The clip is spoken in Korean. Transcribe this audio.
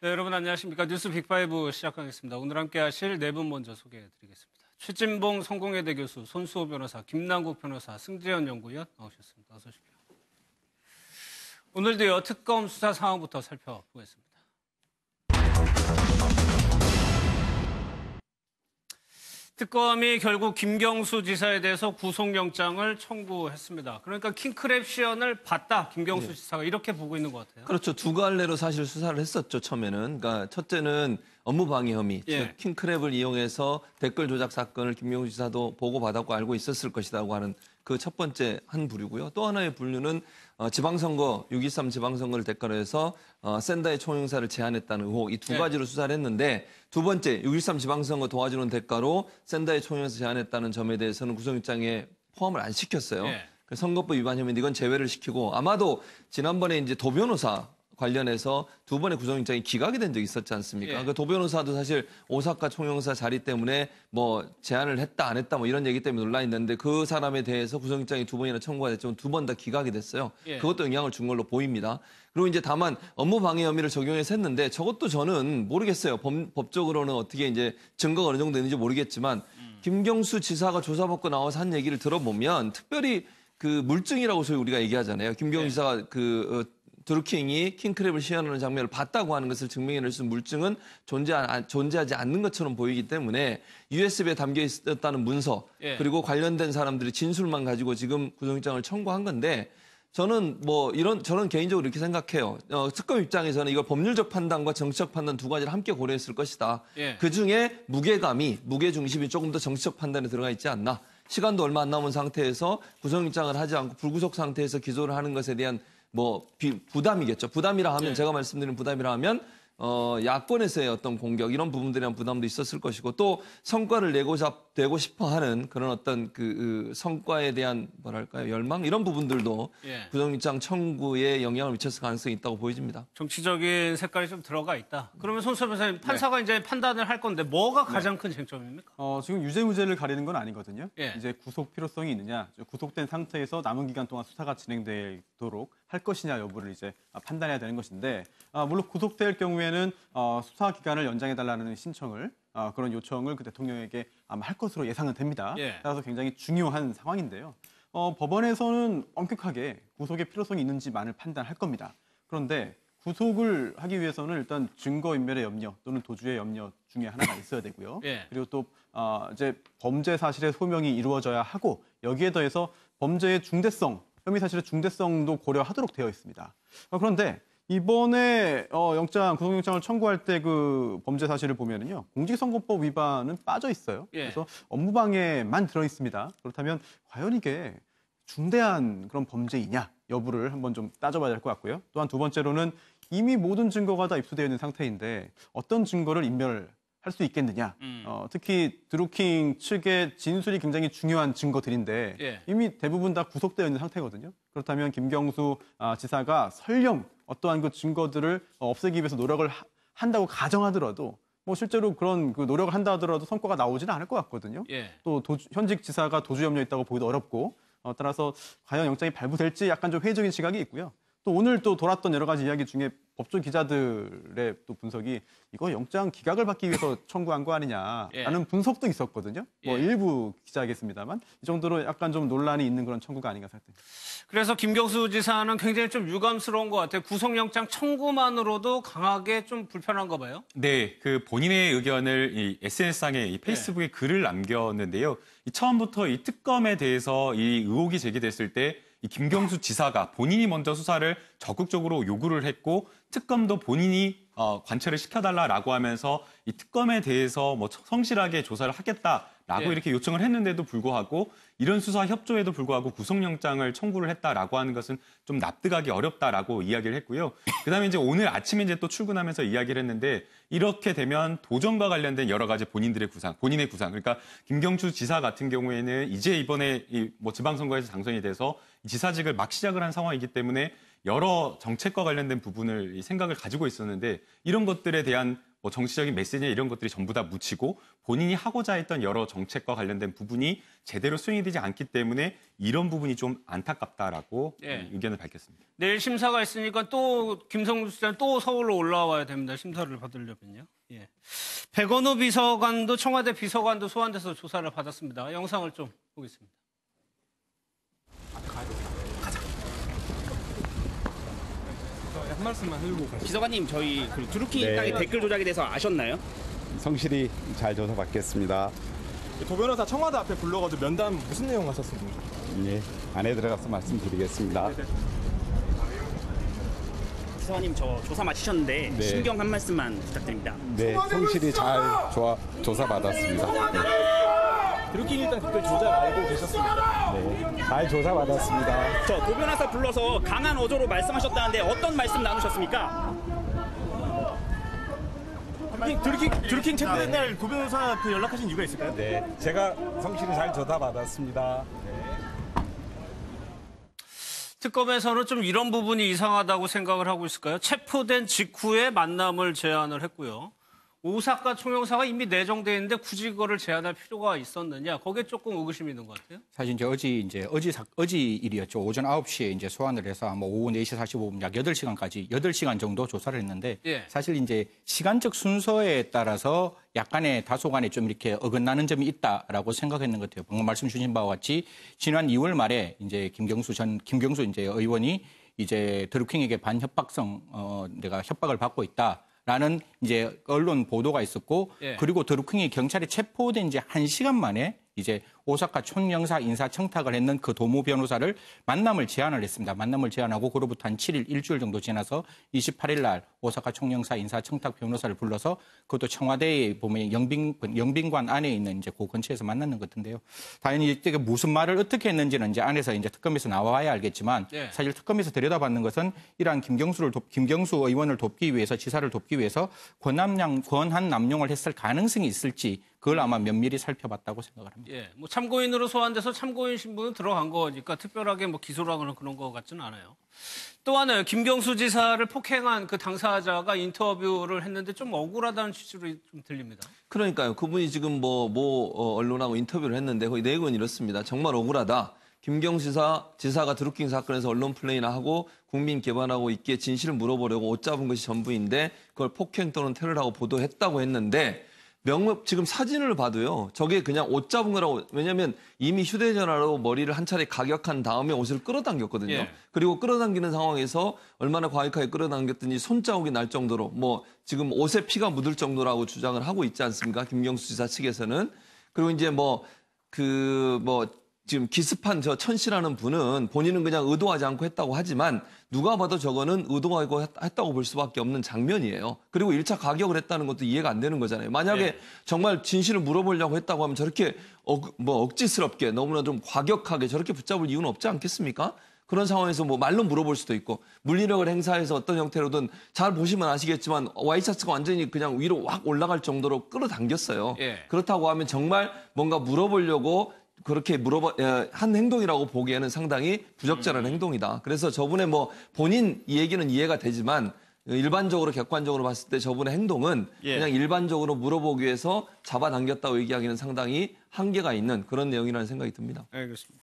네, 여러분 안녕하십니까. 뉴스 빅5 시작하겠습니다. 오늘 함께 하실 네 분 먼저 소개해드리겠습니다. 최진봉 성공회대 교수, 손수호 변호사, 김남국 변호사, 승재현 연구위원 나오셨습니다. 어서 오십시오. 오늘도요, 특검 수사 상황부터 살펴보겠습니다. 특검이 결국 김경수 지사에 대해서 구속영장을 청구했습니다. 그러니까 킹크랩 시연을 봤다, 김경수 지사가 이렇게 보고 있는 것 같아요. 그렇죠. 두 갈래로 사실 수사를 했었죠, 처음에는. 그러니까 첫째는 업무방해 혐의, 즉 킹크랩을 이용해서 댓글 조작 사건을 김경수 지사도 보고받았고 알고 있었을 것이라고 하는 그 첫 번째 한 부류고요. 또 하나의 분류는 지방선거, 6.23 지방선거를 대가로 해서 샌다의 총영사를 제안했다는 의혹, 이 두 가지로 수사를 했는데 두 번째, 6.23 지방선거 도와주는 대가로 샌다의 총영사 제안했다는 점에 대해서는 구속영장에 포함을 안 시켰어요. 그 선거법 위반 혐의인데 이건 제외를 시키고 아마도 지난번에 이제 도 변호사 관련해서 두 번의 구속영장이 기각이 된 적이 있었지 않습니까? 그 도 변호사도 사실 오사카 총영사 자리 때문에 뭐 제안을 했다 안 했다 뭐 이런 얘기 때문에 논란이 있는데 그 사람에 대해서 구속영장이 두 번이나 청구가 됐지만 두 번 다 기각이 됐어요. 그것도 영향을 준 걸로 보입니다. 그리고 이제 다만 업무방해 혐의를 적용해서 했는데 저것도 저는 모르겠어요. 법적으로는 어떻게 이제 증거가 어느 정도 있는지 모르겠지만 김경수 지사가 조사받고 나와서 한 얘기를 들어보면 특별히 그 물증이라고 소위 우리가 얘기하잖아요. 김경수 지사가 드루킹이 킹크랩을 시연하는 장면을 봤다고 하는 것을 증명해낼 수 있는 물증은 존재하지 않는 것처럼 보이기 때문에 USB에 담겨 있었다는 문서 그리고 관련된 사람들의 진술만 가지고 지금 구속영장을 청구한 건데 저는 저는 개인적으로 이렇게 생각해요. 특검 입장에서는 이걸 법률적 판단과 정치적 판단 두 가지를 함께 고려했을 것이다. 그중에 무게 중심이 조금 더 정치적 판단에 들어가 있지 않나. 시간도 얼마 안 남은 상태에서 구속영장을 하지 않고 불구속 상태에서 기소를 하는 것에 대한 부담이겠죠. 부담이라 하면 제가 말씀드린 부담이라 하면 야권에서의 어떤 공격 이런 부분들에 대한 부담도 있었을 것이고 또 성과를 내고 싶어하는 그런 어떤 그 성과에 대한 뭐랄까요 열망 이런 부분들도 구속영장 청구에 영향을 미쳤을 가능성이 있다고 보여집니다. 정치적인 색깔이 좀 들어가 있다. 그러면 손수호 변호사님 판사가 이제 판단을 할 건데 뭐가 가장 큰 쟁점입니까? 지금 유죄 무죄를 가리는 건 아니거든요. 이제 구속 필요성이 있느냐, 구속된 상태에서 남은 기간 동안 수사가 진행되도록 할 것이냐 여부를 이제 판단해야 되는 것인데 물론 구속될 경우에는 수사 기간을 연장해달라는 신청을 그런 요청을 그 대통령에게 아마 할 것으로 예상은 됩니다. 따라서 굉장히 중요한 상황인데요. 법원에서는 엄격하게 구속의 필요성이 있는지만을 판단할 겁니다. 그런데 구속을 하기 위해서는 일단 증거인멸의 염려 또는 도주의 염려 중에 하나가 있어야 되고요. 그리고 또 이제 범죄 사실의 소명이 이루어져야 하고 여기에 더해서 범죄의 중대성, 혐의 사실의 중대성도 고려하도록 되어 있습니다. 그런데 이번에 구속영장을 청구할 때 그 범죄 사실을 보면은요 공직선거법 위반은 빠져 있어요. 그래서 업무방해만 들어 있습니다. 그렇다면 과연 이게 중대한 그런 범죄이냐 여부를 한번 좀 따져봐야 될 것 같고요. 또한 두 번째로는 이미 모든 증거가 다 입수되어 있는 상태인데 어떤 증거를 인멸할 수 있겠느냐. 특히 드루킹 측의 진술이 굉장히 중요한 증거들인데 이미 대부분 다 구속되어 있는 상태거든요. 그렇다면 김경수 지사가 설령 어떠한 그 증거들을 없애기 위해서 노력을 한다고 가정하더라도 실제로 그런 그 노력을 한다 하더라도 성과가 나오지는 않을 것 같거든요. 또 현직 지사가 도주 염려 있다고 보기도 어렵고 따라서 과연 영장이 발부될지 약간 좀 회의적인 시각이 있고요. 또 오늘 또 돌았던 여러 가지 이야기 중에 법조 기자들의 또 분석이 이거 영장 기각을 받기 위해서 청구한 거 아니냐라는 분석도 있었거든요. 일부 기자겠습니다만 이 정도로 약간 좀 논란이 있는 그런 청구가 아닌가 생각됩니다. 그래서 김경수 지사는 굉장히 좀 유감스러운 것 같아요. 구속영장 청구만으로도 강하게 좀 불편한가 봐요. 네, 그 본인의 의견을 이 SNS상에 이 페이스북에 글을 남겼는데요. 처음부터 이 특검에 대해서 이 의혹이 제기됐을 때 이 김경수 지사가 본인이 먼저 수사를 적극적으로 요구를 했고 특검도 본인이 관철을 시켜달라라고 하면서 이 특검에 대해서 성실하게 조사를 하겠다라고 이렇게 요청을 했는데도 불구하고 이런 수사 협조에도 불구하고 구속영장을 청구를 했다라고 하는 것은 좀 납득하기 어렵다라고 이야기를 했고요. 그다음에 이제 오늘 아침에 이제 또 출근하면서 이야기를 했는데 이렇게 되면 도전과 관련된 여러 가지 본인의 구상, 그러니까 김경수 지사 같은 경우에는 이제 이번에 지방선거에서 당선이 돼서 지사직을 막 시작을 한 상황이기 때문에 여러 정책과 관련된 부분을 생각을 가지고 있었는데 이런 것들에 대한 뭐 정치적인 메시지 이런 것들이 전부 다 묻히고 본인이 하고자 했던 여러 정책과 관련된 부분이 제대로 수행이 되지 않기 때문에 이런 부분이 좀 안타깝다라고 의견을 밝혔습니다. 내일 심사가 있으니까 또 김성수 씨는 또 서울로 올라와야 됩니다. 심사를 받으려면요. 예. 백원우 비서관도 청와대 비서관도 소환돼서 조사를 받았습니다. 영상을 좀 보겠습니다. 한 말씀만 해주고 가시죠. 비서관님, 저희 그 드루킹 일당의 댓글 조작에 대해서 아셨나요? 성실히 잘 조사받겠습니다. 도 변호사 청와대 앞에 불러가지고 면담 무슨 내용 하셨습니까? 예, 안에 들어가서 말씀드리겠습니다. 비서관님, 저 조사 마치셨는데 네. 신경 한 말씀만 부탁드립니다. 네, 성실히 잘 조사받았습니다. 드루킹 일당 댓글 조작 알고 계셨습니까? 네, 잘 조사받았습니다. 저 도 변호사 불러서 강한 어조로 말씀하셨다는데 어떤 말씀 나누셨습니까? 드루킹 체포된 날 도 변호사 연락하신 이유가 있을까요? 네, 제가 성실히 잘 조사받았습니다. 특검에서는 좀 이런 부분이 이상하다고 생각을 하고 있을까요? 체포된 직후에 만남을 제안을 했고요. 오사카 총영사가 이미 내정돼 있는데 굳이 그거를 제안할 필요가 있었느냐? 거기에 조금 의구심이 있는 것 같아요. 사실 어제 일이었죠. 오전 9시에 이제 소환을 해서 아마 오후 4시 45분 약 8시간 정도 조사를 했는데 사실 이제 시간적 순서에 따라서 약간의 다소간에 좀 이렇게 어긋나는 점이 있다라고 생각했는 것 같아요. 방금 말씀 주신 바와 같이 지난 2월 말에 이제 김경수 이제 의원이 이제 드루킹에게 반협박성 내가 협박을 받고 있다. 라는 이제 언론 보도가 있었고 그리고 드루킹이 경찰에 체포된 지 1시간 만에 이제 오사카 총영사 인사 청탁을 했는 그 도모 변호사를 만남을 제안을 했습니다. 만남을 제안하고 그로부터 한 7일, 일주일 정도 지나서 28일 날 오사카 총영사 인사 청탁 변호사를 불러서 그것도 청와대에 보면 영빈관 안에 있는 이제 그 근처에서 만났는 것 같은데요. 당연히 이때 무슨 말을 어떻게 했는지는 이제 안에서 이제 특검에서 나와야 알겠지만 사실 특검에서 들여다봤는 것은 이러한 김경수 의원을 돕기 위해서 지사를 돕기 위해서 권한 남용을 했을 가능성이 있을지 그걸 아마 면밀히 살펴봤다고 생각을 합니다. 예, 뭐 참고인으로 소환돼서 참고인 신분은 들어간 거니까 특별하게 뭐 기소를 하거나 그런 것 같지는 않아요. 또 하나요. 김경수 지사를 폭행한 그 당사자가 인터뷰를 했는데 좀 억울하다는 취지로 좀 들립니다. 그러니까요. 그분이 지금 언론하고 인터뷰를 했는데 거기 내용은 이렇습니다. 정말 억울하다. 김경수 지사가 드루킹 사건에서 언론 플레이나 하고 국민 기반하고 있기에 진실을 물어보려고 옷 잡은 것이 전부인데 그걸 폭행 또는 테러라고 보도했다고 했는데 지금 사진을 봐도요. 저게 그냥 옷 잡은 거라고. 왜냐하면 이미 휴대전화로 머리를 한 차례 가격한 다음에 옷을 끌어당겼거든요. 그리고 끌어당기는 상황에서 얼마나 과격하게 끌어당겼든지 손자국이 날 정도로 지금 옷에 피가 묻을 정도라고 주장을 하고 있지 않습니까? 김경수 지사 측에서는. 그리고 이제 지금 기습한 천 씨라는 분은 본인은 그냥 의도하지 않고 했다고 하지만 누가 봐도 저거는 의도하고 했다고 볼 수밖에 없는 장면이에요. 그리고 1차 가격을 했다는 것도 이해가 안 되는 거잖아요. 만약에 정말 진실을 물어보려고 했다고 하면 저렇게 억지스럽게 너무나 좀 과격하게 저렇게 붙잡을 이유는 없지 않겠습니까? 그런 상황에서 말로 물어볼 수도 있고 물리력을 행사해서 어떤 형태로든 잘 보시면 아시겠지만 와이셔츠가 완전히 그냥 위로 확 올라갈 정도로 끌어당겼어요. 그렇다고 하면 정말 뭔가 물어보려고 그렇게 한 행동이라고 보기에는 상당히 부적절한 행동이다. 그래서 저분의 본인 이 얘기는 이해가 되지만 일반적으로 객관적으로 봤을 때 저분의 행동은 그냥 일반적으로 물어보기 위해서 잡아당겼다고 얘기하기는 상당히 한계가 있는 그런 내용이라는 생각이 듭니다. 알겠습니다.